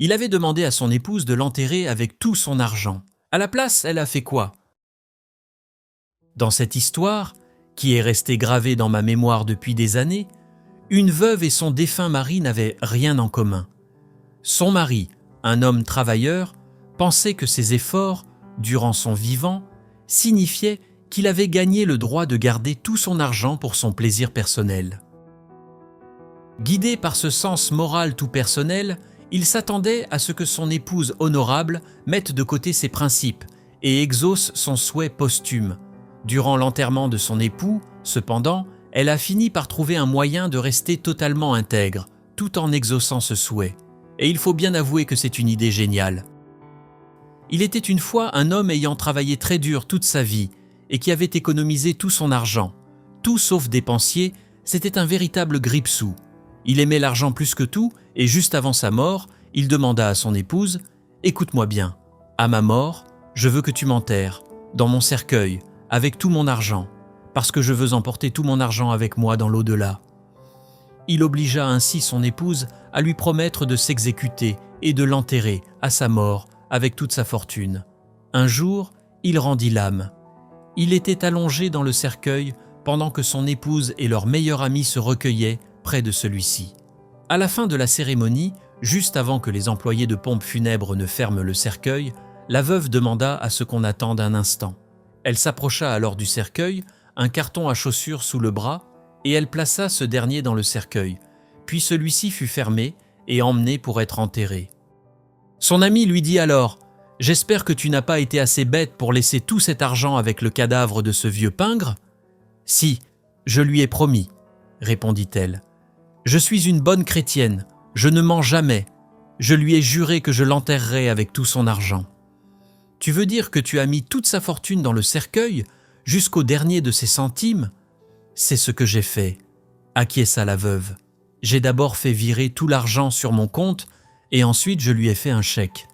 Il avait demandé à son épouse de l'enterrer avec tout son argent. À la place, elle a fait quoi? Dans cette histoire, qui est restée gravée dans ma mémoire depuis des années, une veuve et son défunt mari n'avaient rien en commun. Son mari, un homme travailleur, pensait que ses efforts, durant son vivant, signifiaient qu'il avait gagné le droit de garder tout son argent pour son plaisir personnel. Guidé par ce sens moral tout personnel, il s'attendait à ce que son épouse honorable mette de côté ses principes et exauce son souhait posthume. Durant l'enterrement de son époux, cependant, elle a fini par trouver un moyen de rester totalement intègre, tout en exaucant ce souhait. Et il faut bien avouer que c'est une idée géniale. Il était une fois un homme ayant travaillé très dur toute sa vie et qui avait économisé tout son argent. Tout sauf dépensier, c'était un véritable grippe-sous. Il aimait l'argent plus que tout et juste avant sa mort, il demanda à son épouse « Écoute-moi bien, à ma mort, je veux que tu m'enterres, dans mon cercueil, avec tout mon argent, parce que je veux emporter tout mon argent avec moi dans l'au-delà. » Il obligea ainsi son épouse à lui promettre de s'exécuter et de l'enterrer à sa mort avec toute sa fortune. Un jour, il rendit l'âme. Il était allongé dans le cercueil pendant que son épouse et leur meilleur ami se recueillaient près de celui-ci. À la fin de la cérémonie, juste avant que les employés de pompe funèbre ne ferment le cercueil, la veuve demanda à ce qu'on attende un instant. Elle s'approcha alors du cercueil, un carton à chaussures sous le bras, et elle plaça ce dernier dans le cercueil, puis celui-ci fut fermé et emmené pour être enterré. Son ami lui dit alors « J'espère que tu n'as pas été assez bête pour laisser tout cet argent avec le cadavre de ce vieux pingre ?»« Si, je lui ai promis, » répondit-elle. « Je suis une bonne chrétienne, je ne mens jamais. Je lui ai juré que je l'enterrerais avec tout son argent. » « Tu veux dire que tu as mis toute sa fortune dans le cercueil, jusqu'au dernier de ses centimes ? » ?»« C'est ce que j'ai fait, » acquiesça la veuve. « J'ai d'abord fait virer tout l'argent sur mon compte et ensuite je lui ai fait un chèque. »